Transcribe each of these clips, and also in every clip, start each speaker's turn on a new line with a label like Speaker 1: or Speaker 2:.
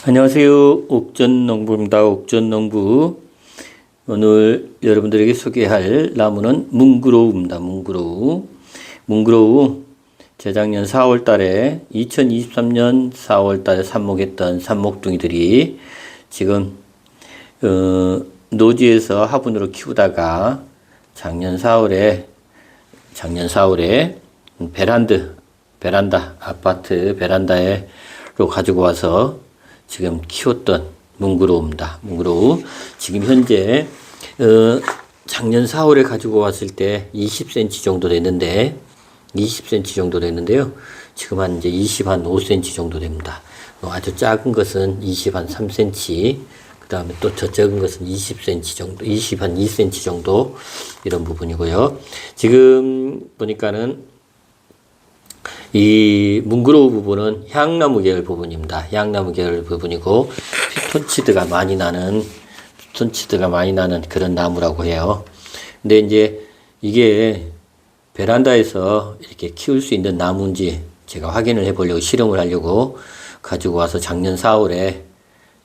Speaker 1: 안녕하세요. 옥전농부입니다. 옥전농부. 오늘 여러분들에게 소개할 나무는 뭉그로우입니다. 뭉그로우. 재작년 4월 달에 2023년 4월 달에 삽목했던 삽목둥이들이 지금 노지에서 화분으로 키우다가 작년 4월에 베란다 아파트 베란다에로 가지고 와서 지금 키웠던 뭉그로우입니다. 뭉그로우. 지금 현재 작년 4월에 가지고 왔을 때 20cm 정도 됐는데 20cm 정도 됐는데요. 지금 한 이제 25cm 정도 됩니다. 아주 작은 것은 3cm, 그 다음에 또 더 적은 것은 20cm 정도, 2cm 정도 이런 부분이고요. 지금 보니까는 이 뭉그로우 부분은 향나무 계열 부분입니다. 향나무 계열 부분이고 피톤치드가 많이 나는 그런 나무라고 해요. 근데 이제 이게 베란다에서 이렇게 키울 수 있는 나무인지 제가 확인을 해보려고 실험을 하려고 가지고 와서 작년 4월에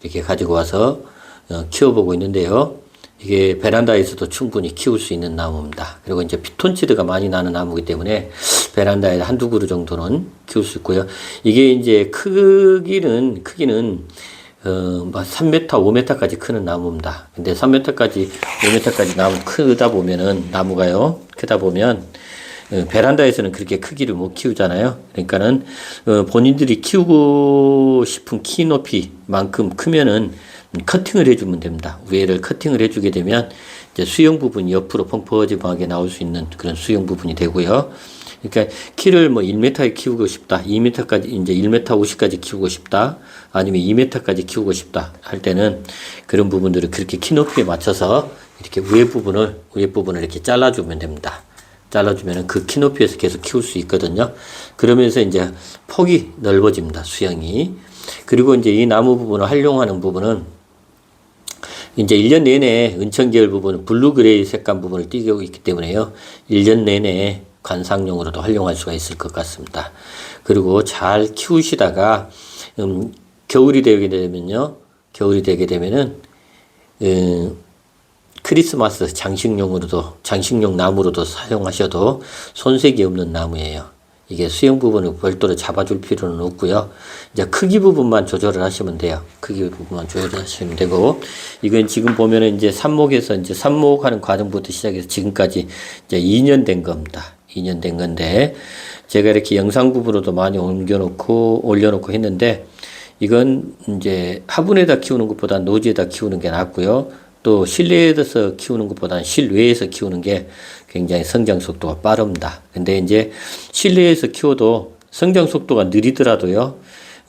Speaker 1: 이렇게 가지고 와서 키워보고 있는데요. 이게 베란다에서도 충분히 키울 수 있는 나무입니다. 그리고 이제 피톤치드가 많이 나는 나무이기 때문에 베란다에 한두 그루 정도는 키울 수 있고요. 이게 이제 크기는 3m, 5m까지 크는 나무입니다. 근데 3m까지, 5m까지 크다 보면 베란다에서는 그렇게 크기를 못 키우잖아요. 그러니까는 본인들이 키우고 싶은 키 높이만큼 크면은 커팅을 해주면 됩니다. 위에를 커팅을 해주게 되면 이제 수영 부분이 옆으로 펑퍼짐하게 나올 수 있는 그런 수영 부분이 되고요. 그러니까 키를 뭐 1m에 키우고 싶다, 2m까지 이제 1m 50까지 키우고 싶다, 아니면 2m까지 키우고 싶다 할 때는 그런 부분들을 그렇게 키 높이에 맞춰서 이렇게 위에 부분을 이렇게 잘라주면 됩니다. 잘라주면은 그 키 높이에서 계속 키울 수 있거든요. 그러면서 이제 폭이 넓어집니다. 수영이. 그리고 이제 이 나무 부분을 활용하는 부분은 이제 1년 내내 은천 계열 부분은 블루 그레이 색감 부분을 띄고 있기 때문에요. 1년 내내 관상용으로도 활용할 수가 있을 것 같습니다. 그리고 잘 키우시다가 겨울이 되게 되면은 크리스마스 장식용 나무로도 사용하셔도 손색이 없는 나무예요. 이게 수영 부분을 별도로 잡아줄 필요는 없고요. 이제 크기 부분만 조절을 하시면 돼요. 크기 부분만 조절하시면 되고, 이건 지금 보면은 이제 삽목하는 과정부터 시작해서 지금까지 이제 2년 된 겁니다. 2년 된 건데, 제가 이렇게 영상 부분으로도 많이 올려놓고 했는데, 이건 이제 화분에다 키우는 것보다 노지에다 키우는 게 낫고요. 또 실내에서 키우는 것보다는 실외에서 키우는 게 굉장히 성장 속도가 빠릅니다. 근데 이제 실내에서 키워도 성장 속도가 느리더라도요.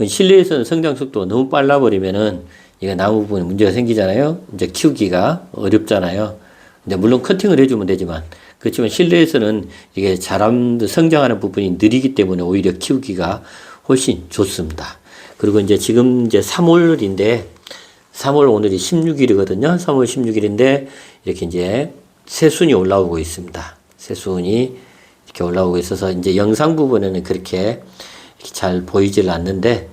Speaker 1: 실내에서는 성장 속도가 너무 빨라 버리면은 이게 나무 부분에 문제가 생기잖아요. 이제 키우기가 어렵잖아요. 근데 물론 커팅을 해주면 되지만 그렇지만 실내에서는 이게 성장하는 부분이 느리기 때문에 오히려 키우기가 훨씬 좋습니다. 그리고 이제 지금 이제 3월 오늘이 16일이거든요. 3월 16일인데 이렇게 이제 새순이 올라오고 있습니다. 새순이 이렇게 올라오고 있어서 이제 영상 부분에는 그렇게 잘 보이질 않는데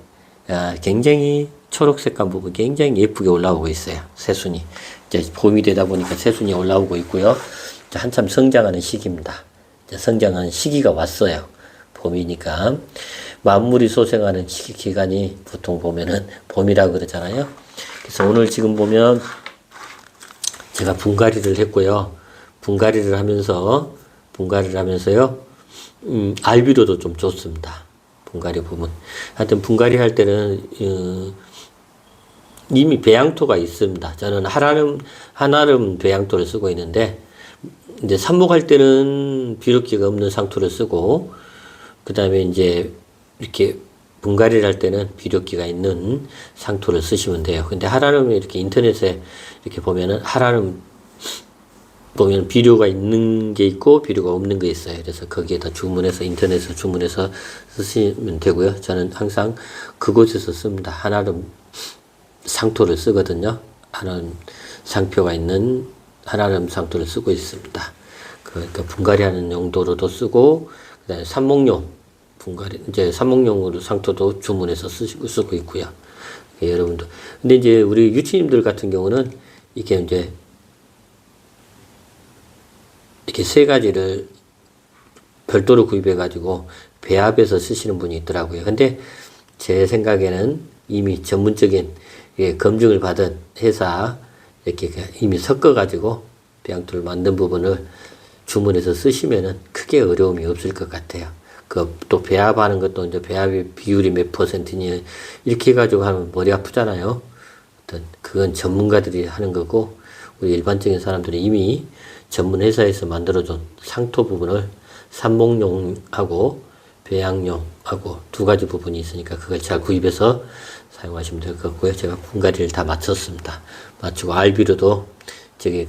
Speaker 1: 굉장히 초록색감 부분 굉장히 예쁘게 올라오고 있어요. 새순이 이제 봄이 되다 보니까 새순이 올라오고 있고요. 이제 한참 성장하는 시기입니다. 이제 성장하는 시기가 왔어요. 봄이니까 만물이 소생하는 기간이 보통 보면은 봄이라고 그러잖아요. 그래서 오늘 지금 보면 제가 분갈이를 했고요. 분갈이를 하면서요. 알비로도 좀 좋습니다. 분갈이 부분. 하여튼 분갈이 할 때는 이미 배양토가 있습니다. 저는 한아름 배양토를 쓰고 있는데 이제 삽목할 때는 비료기가 없는 상토를 쓰고 그다음에 이제 이렇게 분갈이를 할 때는 비료기가 있는 상토를 쓰시면 돼요. 근데 한아름은 이렇게 인터넷에 이렇게 보면은 한아름 보면 비료가 있는 게 있고 비료가 없는 게 있어요. 그래서 거기에다 인터넷에서 주문해서 쓰시면 되고요. 저는 항상 그곳에서 씁니다. 한아름 상토를 쓰거든요. 한아름 상표가 있는 한아름 상토를 쓰고 있습니다. 그러니까 분갈이하는 용도로도 쓰고 그다음에 삽목용 분갈이 이제 삽목용으로 상토도 주문해서 쓰고 있고요. 예, 여러분들. 근데 이제 우리 유치님들 같은 경우는 이게 이제 이렇게 세 가지를 별도로 구입해가지고 배합해서 쓰시는 분이 있더라고요. 근데 제 생각에는 이미 전문적인 검증을 받은 회사 이렇게 이미 섞어가지고 배양토를 만든 부분을 주문해서 쓰시면은 크게 어려움이 없을 것 같아요. 또 배합하는 것도 이제 배합의 비율이 몇 %니 이렇게 해가지고 하면 머리 아프잖아요. 그건 전문가들이 하는 거고 우리 일반적인 사람들이 이미 전문 회사에서 만들어준 상토 부분을 삽목용하고 배양용하고 두 가지 부분이 있으니까 그걸 잘 구입해서 사용하시면 될 것 같고요. 제가 분갈이를 다 마쳤습니다. 마치고 알비로도 저기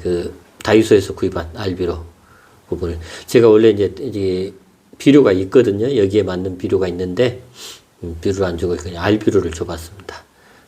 Speaker 1: 다이소에서 구입한 알비로 부분을 제가 원래 이제 비료가 있거든요. 여기에 맞는 비료가 있는데 비료를 안 주고 그냥 알비료를 줘봤습니다.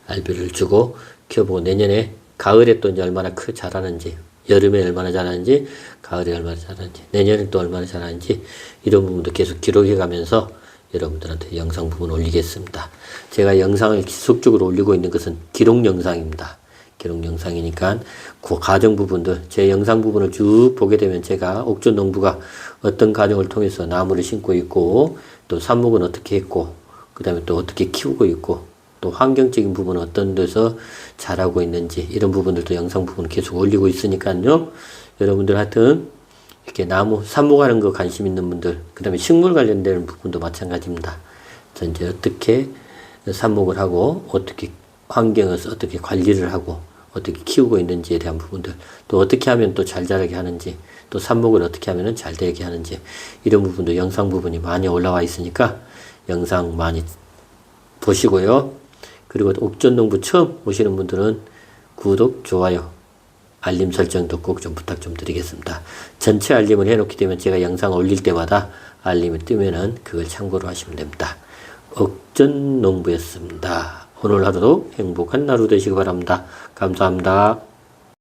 Speaker 1: 알비료를 주고 키워보고 내년에 가을에 또 이제 얼마나 자라는지 여름에 얼마나 자라는지 가을에 얼마나 자라는지 내년에 또 얼마나 자라는지 이런 부분도 계속 기록해 가면서 여러분들한테 영상 부분 올리겠습니다. 제가 영상을 지속적으로 올리고 있는 것은 기록 영상입니다. 기록 영상이니까 그 과정 부분들 제 영상 부분을 쭉 보게 되면 제가 옥전 농부가 어떤 과정을 통해서 나무를 심고 있고 또 삽목은 어떻게 했고 그 다음에 또 어떻게 키우고 있고 또 환경적인 부분은 어떤 데서 잘하고 있는지 이런 부분들도 영상 부분을 계속 올리고 있으니까요. 여러분들 하여튼 이렇게 나무 삽목하는 거 관심 있는 분들 그 다음에 식물 관련되는 부분도 마찬가지입니다. 이제 어떻게 삽목을 하고 어떻게 환경을 어떻게 관리를 하고 어떻게 키우고 있는지에 대한 부분들 또 어떻게 하면 또 잘 자라게 하는지 또 삽목을 어떻게 하면 잘 되게 하는지 이런 부분도 영상 부분이 많이 올라와 있으니까 영상 많이 보시고요. 그리고 옥전농부 처음 오시는 분들은 구독, 좋아요, 알림 설정도 꼭 좀 부탁 좀 드리겠습니다. 전체 알림을 해놓게 되면 제가 영상 올릴 때마다 알림이 뜨면은 그걸 참고로 하시면 됩니다. 옥전농부였습니다. 오늘 하루도 행복한 하루 되시기 바랍니다. 감사합니다.